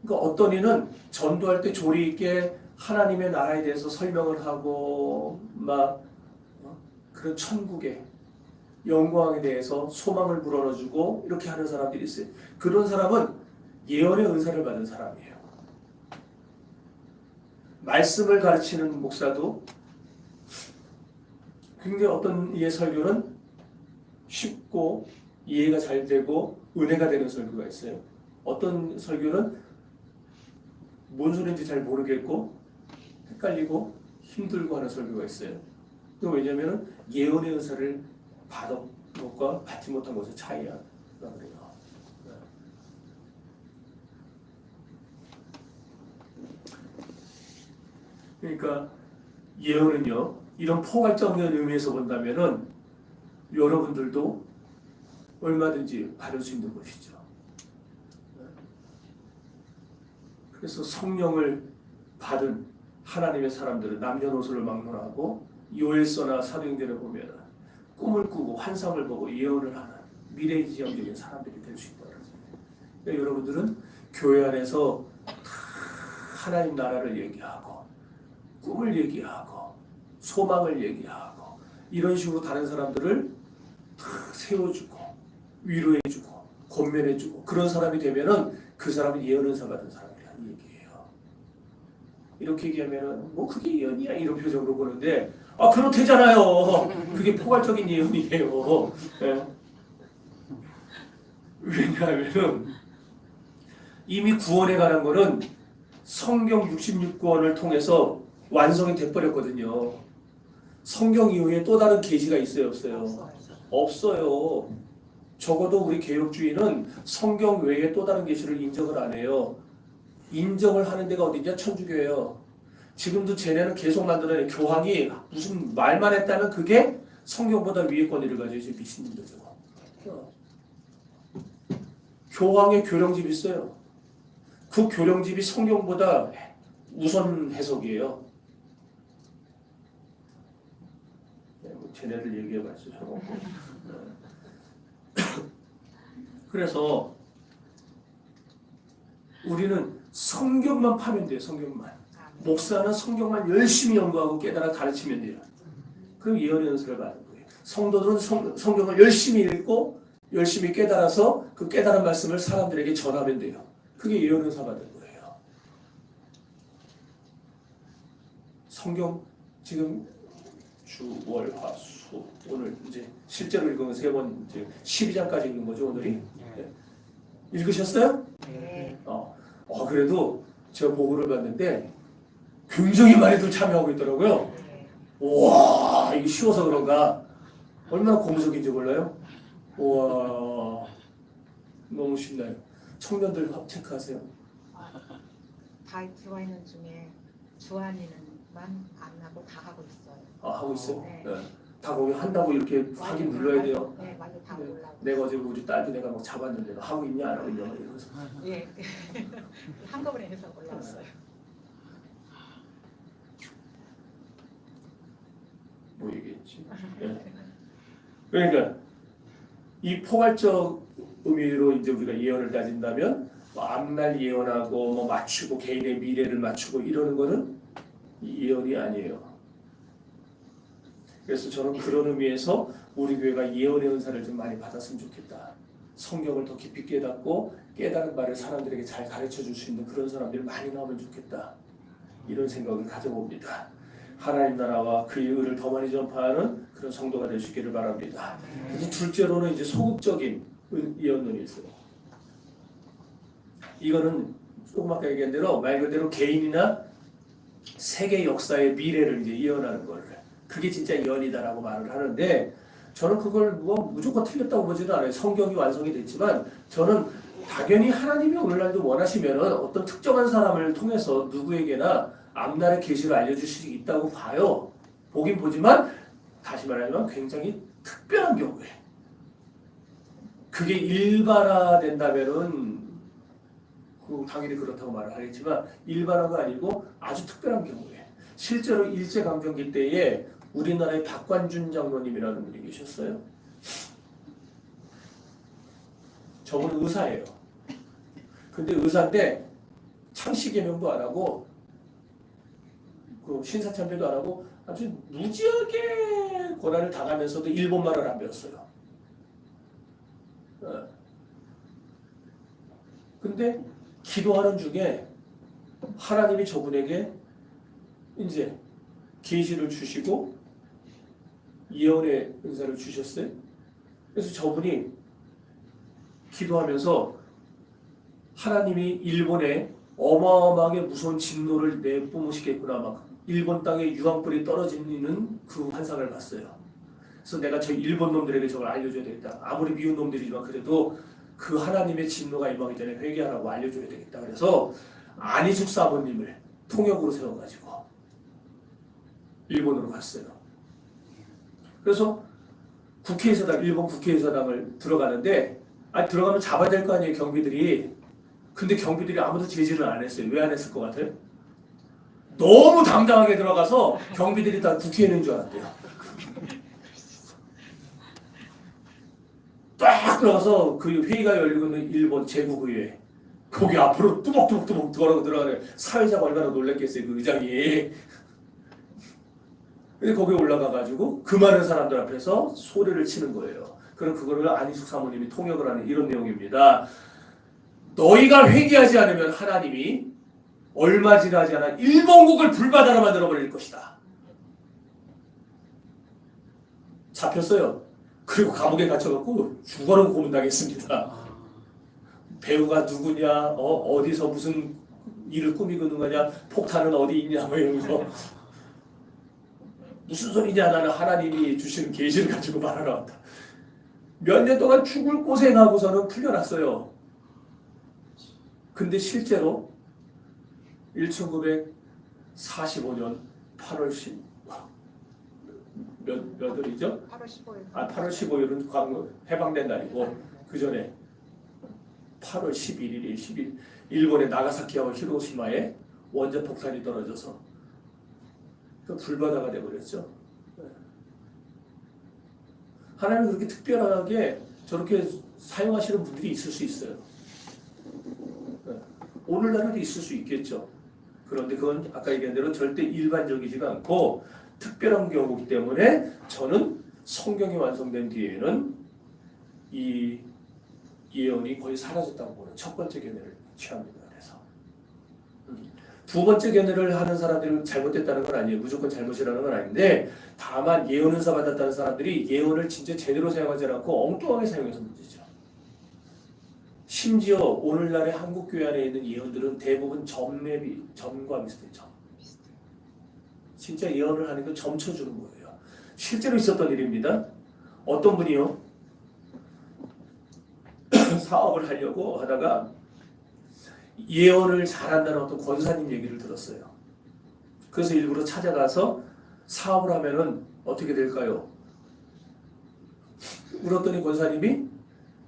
그러니까 어떤 이는 전도할 때 조리 있게 하나님의 나라에 대해서 설명을 하고 막 그런 천국의 영광에 대해서 소망을 불어넣어주고 이렇게 하는 사람들이 있어요. 그런 사람은 예언의 은사를 받은 사람이에요. 말씀을 가르치는 목사도 굉장히 어떤 이의 설교는 쉽고 이해가 잘 되고 은혜가 되는 설교가 있어요. 어떤 설교는 뭔 소리인지 잘 모르겠고 헷갈리고 힘들고 하는 설교가 있어요. 왜냐하면 예언의 은사를 받은 것과 받지 못한 것의 차이야. 그래요. 그러니까 예언은요 이런 포괄적인 의미에서 본다면은 여러분들도 얼마든지 받을 수 있는 것이죠. 그래서 성령을 받은 하나님의 사람들은 남녀노소를 막론하고 요엘서나 사도행전을 보면 꿈을 꾸고 환상을 보고 예언을 하는 미래지향적인 사람들이 될 수 있다는 거죠. 그러니까 여러분들은 교회 안에서 하나님 나라를 얘기하고 꿈을 얘기하고 소망을 얘기하고 이런 식으로 다른 사람들을 세워주고 위로해주고 권면해주고 그런 사람이 되면은 그 사람은 예언 은사 받은 사람이라는 얘기예요. 이렇게 얘기하면은 뭐 그게 예언이야 이런 표정으로 보는데 그렇대잖아요. 그게 포괄적인 예언이에요. 네. 왜냐하면은 이미 구원에 관한 거는 성경 66권을 통해서 완성이 돼버렸거든요. 성경 이후에 또 다른 계시가 있어요, 없어요? 없어요. 적어도 우리 개혁주의는 성경 외에 또 다른 계시를 인정을 안 해요. 인정을 하는 데가 어디냐? 천주교예요. 지금도 쟤네는 계속 만들어내. 교황이 무슨 말만 했다면 그게 성경보다 위의 권위를 가지고 있어요. 미친놈들죠. 교황의 교령집이 있어요. 그 교령집이 성경보다 우선 해석이에요. 쟤네들 얘기해봤죠. 그래서 우리는 성경만 파면 돼요. 성경만. 목사는 성경만 열심히 연구하고 깨달아 가르치면 돼요. 그럼 예언의 은사를 받는 거예요. 성도들은 성경을 열심히 읽고 열심히 깨달아서 그 깨달은 말씀을 사람들에게 전하면 돼요. 그게 예언의 은사 받는 거예요. 성경 지금 주, 월, 화, 수 오늘 이제 실제로 읽은 3번 이제 12장까지 읽는 거죠 오늘이. 네. 읽으셨어요? 네. 그래도 제가 보고를 봤는데 굉장히 많이들 참여하고 있더라고요. 와 이게 쉬워서 그런가 얼마나 고무적인지 몰라요? 와 너무 쉽나요? 청년들 체크하세요. 다 들어와 있는 중에 주한이는만 안 하고 다 하고 있어요. 하고 있어요? 네. 네. 다 거기 한다고 이렇게 확인 눌러야 돼요? 네, 맞아요. 다 네. 올라오고. 내가 어제 우리 딸도 내가 막 잡았는데 너 하고 있냐 안 하고 있냐 이러면서 예. 한꺼번에 해서 올라왔어요. 뭐 얘기했지? 네. 그러니까 이 포괄적 의미로 이제 우리가 예언을 따진다면 뭐 앞날 예언하고 뭐 맞추고 개인의 미래를 맞추고 이러는 거는 예언이 아니에요. 그래서 저는 그런 의미에서 우리 교회가 예언의 은사를 좀 많이 받았으면 좋겠다. 성경을 더 깊이 깨닫고 깨달은 말을 사람들에게 잘 가르쳐 줄 수 있는 그런 사람들이 많이 나오면 좋겠다. 이런 생각을 가져봅니다. 하나님 나라와 그의 의를 더 많이 전파하는 그런 성도가 될 수 있기를 바랍니다. 그래서 둘째로는 이제 소극적인 예언론이 있어요. 이거는 조금 아까 얘기한 대로 말 그대로 개인이나 세계 역사의 미래를 이제 예언하는 거를 그게 진짜 예언이다라고 말을 하는데 저는 그걸 뭐 무조건 틀렸다고 보지는 않아요. 성경이 완성이 됐지만 저는 당연히 하나님이 오늘날도 원하시면은 어떤 특정한 사람을 통해서 누구에게나 앞날의 계시를 알려줄 수 있다고 봐요. 보긴 보지만 다시 말하면 굉장히 특별한 경우에 그게 일반화된다면은 당연히 그렇다고 말을 하겠지만 일반화가 아니고 아주 특별한 경우에 실제로 일제강점기 때에 우리나라의 박관준 장로님이라는 분이 계셨어요. 저분은 의사예요. 근데 의사인데 창씨개명도 안 하고 그 신사참배도 안 하고 아주 무지하게 고난을 당하면서도 일본말을 안 배웠어요. 근데 기도하는 중에 하나님이 저분에게 이제 계시를 주시고 예언의 은사를 주셨어요. 그래서 저분이 기도하면서 하나님이 일본에 어마어마하게 무서운 진노를 내뿜으시겠구나 막 일본 땅에 유황불이 떨어지는 그 환상을 봤어요. 그래서 내가 저 일본 놈들에게 저걸 알려줘야 되겠다. 아무리 미운 놈들이지만 그래도 그 하나님의 진노가 임하기 전에 회개하라고 알려줘야 되겠다. 그래서 안희숙 사모님을 통역으로 세워가지고 일본으로 갔어요. 그래서 국회의사당, 일본 국회의사당을 들어가는데 들어가면 잡아야 될 거 아니에요, 경비들이. 근데 경비들이 아무도 제지를 안 했어요. 왜 안 했을 것 같아요? 너무 당당하게 들어가서 경비들이 다 국회의원인 줄 알았대요. 딱 들어가서 그 회의가 열리고 있는 일본 제국의회 거기 앞으로 뚜벅뚜벅 들어가는 사회자가 얼마나 놀랬겠어요, 그 의장이. 근데 거기 올라가가지고 그 많은 사람들 앞에서 소리를 치는 거예요. 그럼 그거를 안희숙 사모님이 통역을 하는 이런 내용입니다. 너희가 회개하지 않으면 하나님이 얼마 지나지 않아 일본국을 불바다로 만들어버릴 것이다. 잡혔어요. 그리고 감옥에 갇혀갖고 죽어는 고문당했습니다. 배우가 누구냐, 어디서 무슨 일을 꾸미고 있는 거냐, 폭탄은 어디 있냐, 뭐 이러면서 무슨 소리냐, 나는 하나님이 주신 계시를 가지고 말하러 왔다. 몇 년 동안 죽을 고생하고서는 풀려났어요. 근데 실제로 1945년 8월 10 몇 월이죠? 8월 15일. 8월 15일은 해방된 날이고 그 전에 8월 11일 일본의 나가사키와 히로시마에 원자 폭탄이 떨어져서 그 불바다가 돼버렸죠. 하나님은 그렇게 특별하게 저렇게 사용하시는 분들이 있을 수 있어요. 오늘날에도 있을 수 있겠죠. 그런데 그건 아까 얘기한 대로 절대 일반적이지가 않고 특별한 경우이기 때문에 저는 성경이 완성된 뒤에는 이 예언이 거의 사라졌다고 보는 첫 번째 견해를 취합니다. 그래서 두 번째 견해를 하는 사람들이 잘못됐다는 건 아니에요. 무조건 잘못이라는 건 아닌데 다만 예언 은사 받았다는 사람들이 예언을 진짜 제대로 사용하지 않고 엉뚱하게 사용해서 문제죠. 심지어 오늘날의 한국 교회 안에 있는 예언들은 대부분 점과 비슷해요. 점. 진짜 예언을 하는 건 점 쳐주는 거예요. 실제로 있었던 일입니다. 어떤 분이요? 사업을 하려고 하다가 예언을 잘한다는 어떤 권사님 얘기를 들었어요. 그래서 일부러 찾아가서 사업을 하면은 어떻게 될까요? 물었더니 권사님이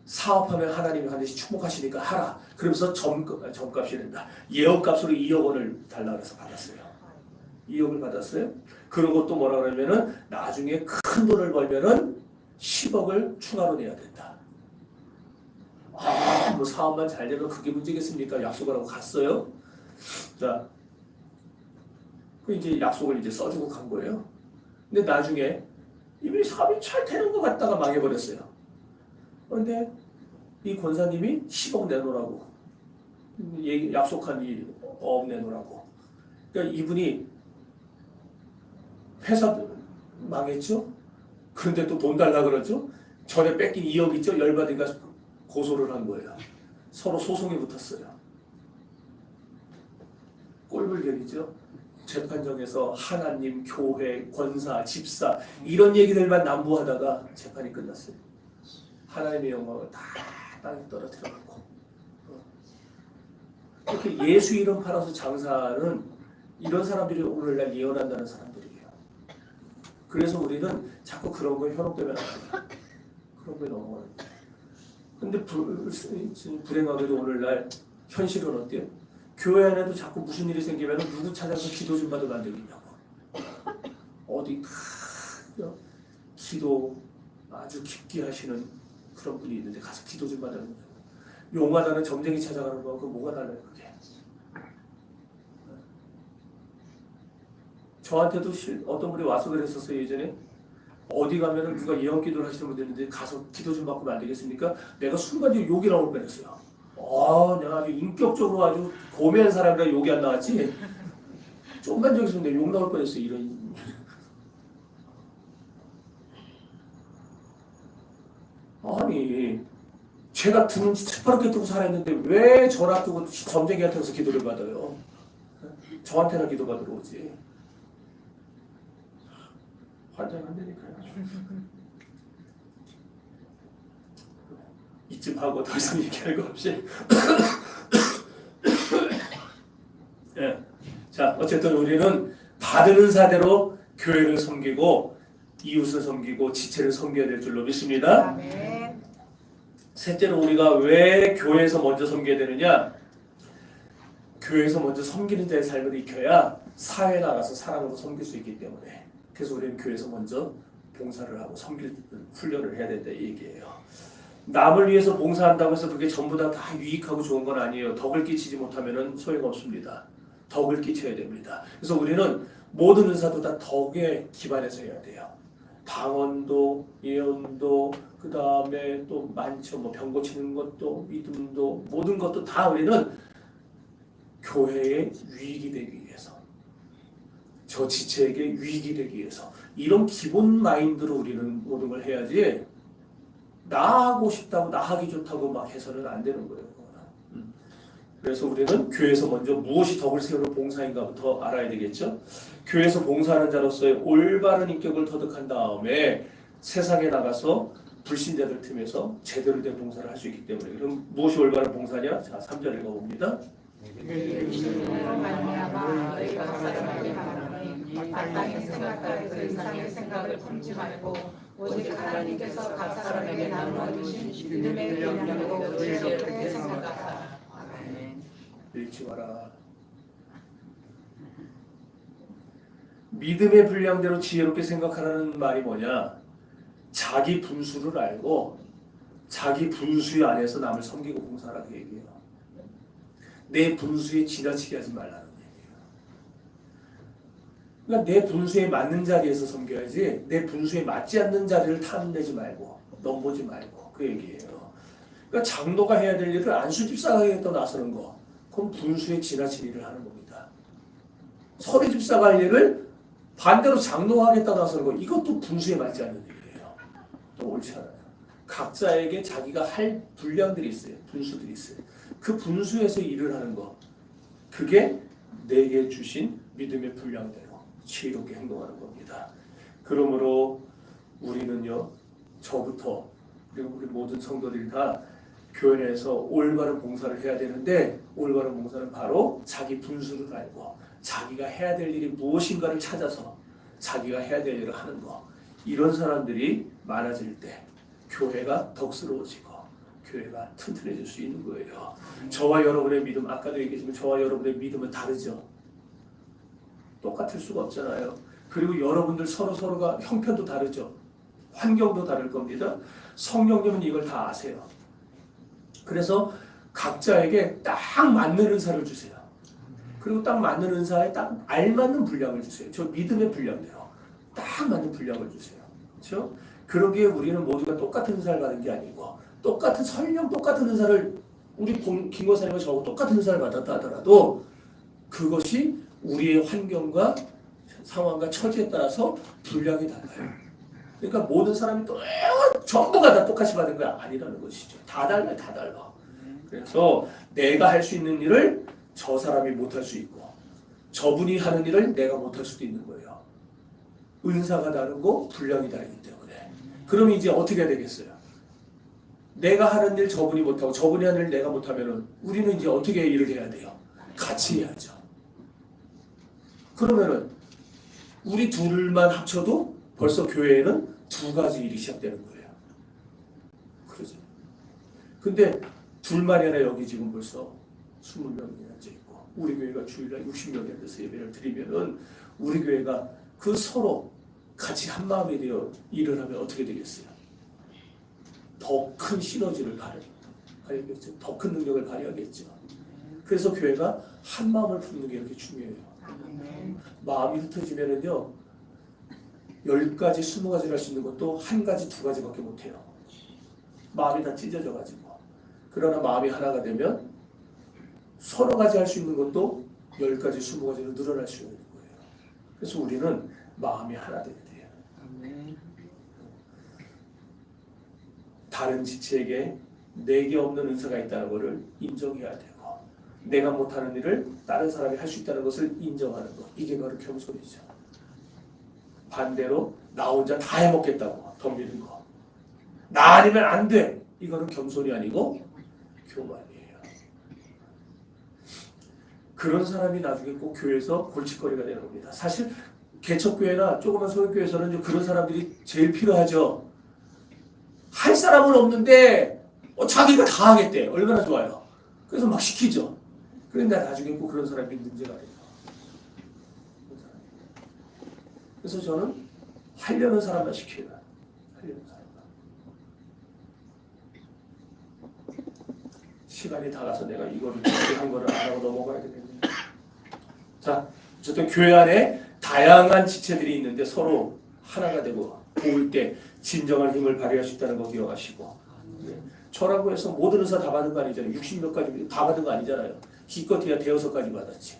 사업하면 하나님이 반드시 축복하시니까 하라. 그러면서 점값이 된다. 예언값으로 2억 원을 달라 그래서 받았어요. 2억을 받았어요. 그리고 또 뭐라 그러면은 나중에 큰 돈을 벌면은 10억을 추가로 내야 된다. 뭐 사업만 잘 되면 그게 문제겠습니까? 약속을 하고 갔어요. 자, 그 이제 약속을 이제 써주고 간 거예요. 근데 나중에 이미 사업이 잘 되는 것 같다가 망해버렸어요. 그런데 이 권사님이 10억 내놓으라고 약속한 이 업 내놓으라고. 그러니까 이분이 회사 망했죠. 그런데 또 돈 달라 그러죠. 전에 뺏긴 2억 있죠. 열받으니까 고소를 한 거예요. 서로 소송이 붙었어요. 꼴불견이죠. 재판정에서 하나님, 교회, 권사, 집사 이런 얘기들만 남부하다가 재판이 끝났어요. 하나님의 영광을 다 땅에 떨어뜨려갖고 이렇게 예수 이름 팔아서 장사하는 이런 사람들이 오늘날 예언한다는 사람들이에요. 그래서 우리는 자꾸 그런 거에 현혹되면 안 돼요. 그런 거에 넘어가는 거예요. 근데 불행하게도 오늘날 현실은 어때요? 교회 안에도 자꾸 무슨 일이 생기면 누구 찾아서 기도 좀 받으면 안 되겠냐고. 어디 기도 아주 깊게 하시는 그런 분이 있는데 가서 기도 좀 받으면 용하다는 점쟁이 찾아가는 거 그거 뭐가 달라요 그게. 저한테도 어떤 분이 와서 그랬었어요 예전에. 어디 가면은 누가 예언 기도를 하시는 분들 있는데 가서 기도 좀 받으면 안 되겠습니까? 내가 순간적으로 욕이 나올 뻔했어요. 내가 아주 인격적으로 아주 고매한 사람이라 욕이 안 나왔지. 좀만 저기 있으면 욕 나올 뻔했어요. 이런. 아니 제가 등 시퍼렇게 뜨고 살았는데 왜 전화 뜨고 점쟁이한테 가서 기도를 받아요? 저한테나 기도 받으러 오지. 환장한다니까요. 이쯤 하고 더 이상 얘기할 거 없이. 네. 자, 어쨌든 우리는 받은 은사대로 교회를 섬기고 이웃을 섬기고 지체를 섬겨야 될 줄로 믿습니다. 아멘. 셋째로 우리가 왜 교회에서 먼저 섬겨야 되느냐? 교회에서 먼저 섬기는 자의 삶을 익혀야 사회에 나가서 사람으로 섬길 수 있기 때문에. 그래서 우리는 교회에서 먼저 봉사를 하고 섬길 훈련을 해야 된다 이 얘기예요. 남을 위해서 봉사한다고 해서 그게 전부 다 유익하고 좋은 건 아니에요. 덕을 끼치지 못하면 소용없습니다. 덕을 끼쳐야 됩니다. 그래서 우리는 모든 은사도 다 덕에 기반해서 해야 돼요. 방언도, 예언도, 그 다음에 또 많죠. 뭐 병 고치는 것도, 믿음도, 모든 것도 다 우리는 교회에 유익이 되기 위해서, 저 지체에게 유익이 되기 위해서 이런 기본 마인드로 우리는 모든 걸 해야지 나 하고 싶다고 나 하기 좋다고 막 해서는 안 되는 거예요. 그래서 우리는 교회에서 먼저 무엇이 덕을 세우는 봉사인가부터 알아야 되겠죠. 교회에서 봉사하는 자로서의 올바른 인격을 터득한 다음에 세상에 나가서 불신자들 틈에서 제대로 된 봉사를 할 수 있기 때문에. 그럼 무엇이 올바른 봉사냐? 자, 3절 읽어봅니다. 마땅히 생각할 그 이상의 생각을 품지 말고 오직 하나님께서 각 사람에게 나누어 주신 믿음의 분량으로 지혜롭게 생각하라. 아멘. 읽지 마라. 믿음의 분량대로 지혜롭게 생각하라는 말이 뭐냐? 자기 분수를 알고 자기 분수 안에서 남을 섬기고 봉사하라고 얘기해요. 내 분수에 지나치게 하지 말라는 얘기예요. 그러니까 내 분수에 맞는 자리에서 섬겨야지 내 분수에 맞지 않는 자리를 탐내지 말고 넘보지 말고 그 얘기예요. 그러니까 장로가 해야 될 일을 안수집사가 하겠다 나서는 거 그럼 분수에 지나친 일을 하는 겁니다. 서리집사가 할 일을 반대로 장로가 하겠다 나서는 거 이것도 분수에 맞지 않는 일이에요. 또 옳지 않아요. 각자에게 자기가 할 분량들이 있어요. 분수들이 있어요. 그 분수에서 일을 하는 거 그게 내게 주신 믿음의 분량대로 지혜롭게 행동하는 겁니다. 그러므로 우리는요 저부터 그리고 우리 모든 성도들이 다 교회 내에서 올바른 봉사를 해야 되는데 올바른 봉사는 바로 자기 분수를 알고 자기가 해야 될 일이 무엇인가를 찾아서 자기가 해야 될 일을 하는 거 이런 사람들이 많아질 때 교회가 덕스러워지고 교회가 튼튼해질 수 있는 거예요. 저와 여러분의 믿음 아까도 얘기했지만 저와 여러분의 믿음은 다르죠. 똑같을 수가 없잖아요. 그리고 여러분들 서로가 형편도 다르죠. 환경도 다를 겁니다. 성령님은 이걸 다 아세요. 그래서 각자에게 딱 맞는 은사를 주세요. 그리고 딱 맞는 은사에 딱 알맞는 분량을 주세요. 저 믿음의 분량대로 딱 맞는 분량을 주세요. 그렇죠? 그러기에 우리는 모두가 똑같은 은사를 받은 게 아니고 설령 똑같은 은사를 우리 김고사님과 저하고 똑같은 은사를 받았다 하더라도 그것이 우리의 환경과 상황과 처지에 따라서 분량이 달라요. 그러니까 모든 사람이 또 전부가 다 똑같이 받은 게 아니라는 것이죠. 다 달라요. 다 달라. 그래서 내가 할 수 있는 일을 저 사람이 못할 수 있고 저분이 하는 일을 내가 못할 수도 있는 거예요. 은사가 다르고 분량이 다르기 때문에. 그럼 이제 어떻게 해야 되겠어요? 내가 하는 일 저분이 못하고 저분이 하는 일 내가 못하면은 우리는 이제 어떻게 일을 해야 돼요? 같이 해야죠. 그러면은 우리 둘만 합쳐도 벌써 교회에는 두 가지 일이 시작되는 거예요. 그러죠. 근데 둘만이 아니라 여기 지금 벌써 20명이 앉아있고 우리 교회가 주일날 60명이 앉아서 예배를 드리면은 우리 교회가 그 서로 같이 한마음이 되어 일을 하면 어떻게 되겠어요? 더 큰 시너지를 발휘하겠죠. 더 큰 능력을 발휘하겠죠. 그래서 교회가 한마음을 품는 게 이렇게 중요해요. 마음이 흩어지면은요 10가지, 20가지를 할 수 있는 것도 1가지, 2가지밖에 못해요. 마음이 다 찢어져가지고. 그러나 마음이 하나가 되면 서너 가지 할 수 있는 것도 10가지, 20가지로 늘어날 수 있는 거예요. 그래서 우리는 마음이 하나 돼야 돼요. 다른 지체에게 내게 없는 은사가 있다는 것을 인정해야 되고 내가 못하는 일을 다른 사람이 할 수 있다는 것을 인정하는 것. 이게 바로 겸손이죠. 반대로 나 혼자 다 해먹겠다고 덤비는 거. 나 아니면 안 돼. 이거는 겸손이 아니고 교만이에요. 그런 사람이 나중에 꼭 교회에서 골칫거리가 되는 겁니다. 사실 개척교회나 조그만 소형교회에서는 그런 사람들이 제일 필요하죠. 할 사람은 없는데 자기가 다 하겠대. 얼마나 좋아요. 그래서 막 시키죠. 그런데 나중에 꼭 그런 사람이 문제가 돼요. 그래서 저는 하려는 사람만 시켜요. 하려는 사람만. 시간이 다 가서 내가 이거를 한 거를 안 하고 넘어가야 되겠네. 자, 어쨌든 교회 안에 다양한 지체들이 있는데 서로 하나가 되고 도울 때 진정한 힘을 발휘할 수 있다는 거 기억하시고. 저라고 해서 모든 은사 다 받은 거 아니잖아요. 60몇 가지 다 받은 거 아니잖아요. 기껏해야 대여섯 가지 받았지.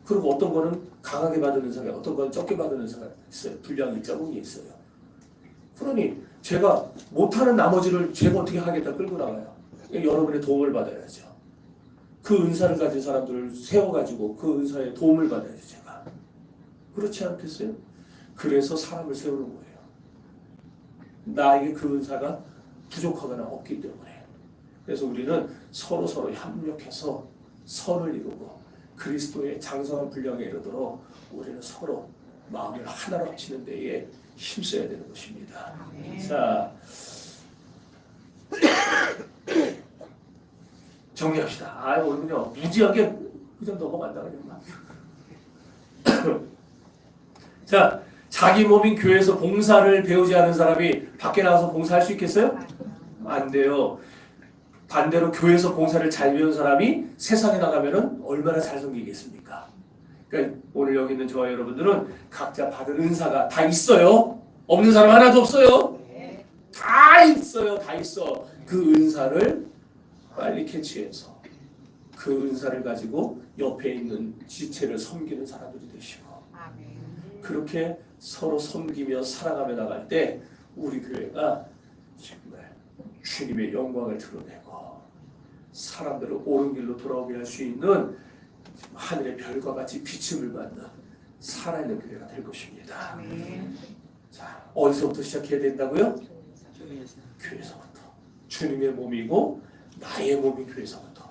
그리고 어떤 거는 강하게 받은 은사가 어떤 거는 적게 받은 은사가 있어요. 분량이 적은 게 있어요. 그러니 제가 못하는 나머지를 제가 어떻게 하겠다 끌고 나가요. 여러분의 도움을 받아야죠. 그 은사를 가진 사람들을 세워가지고 그 은사에 도움을 받아야죠. 제가. 그렇지 않겠어요? 그래서 사람을 세우는 거예요. 나에게 그 은사가 부족하거나 없기 때문에. 그래서 우리는 서로 협력해서 선을 이루고 그리스도의 장성한 분량에 이르도록 우리는 서로 마음을 하나로 합치는 데에 힘써야 되는 것입니다. 자, 정리합시다. 오늘은요 무지하게 그냥 넘어간다 그냥. 자, 자기 몸인 교회에서 봉사를 배우지 않은 사람이 밖에 나가서 봉사할 수 있겠어요? 안 돼요. 반대로 교회에서 봉사를 잘 배운 사람이 세상에 나가면은 얼마나 잘 섬기겠습니까? 그러니까 오늘 여기 있는 저와 여러분들은 각자 받은 은사가 다 있어요. 없는 사람 하나도 없어요. 다 있어요. 다 있어. 그 은사를 빨리 캐치해서 그 은사를 가지고 옆에 있는 지체를 섬기는 사람들이 되시고 그렇게 서로 섬기며 살아가며 나갈 때 우리 교회가 정말 주님의 영광을 드러내고 사람들을 옳은 길로 돌아오게 할 수 있는 하늘의 별과 같이 비침을 받는 살아있는 교회가 될 것입니다. 자, 어디서부터 시작해야 된다고요? 교회에서부터. 주님의 몸이고 나의 몸인 교회에서부터.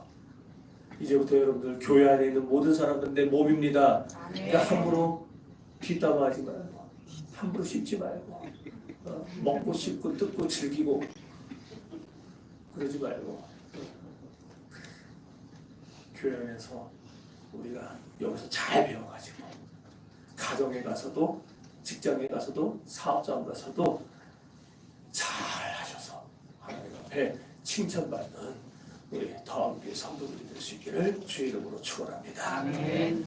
이제부터 여러분들 교회 안에 있는 모든 사람들은 내 몸입니다. 그러니까 함부로 뒷담화하지 말고 함부로 씹지 말고 먹고 씹고 뜯고 즐기고 그러지 말고 교회 안에서 우리가 여기서 잘 배워가지고 가정에 가서도 직장에 가서도 사업장 가서도 잘 하셔서 하나님 앞에 칭찬받는 우리 다음 교회 성도들이 될 수 있기를 주의 이름으로 축원합니다.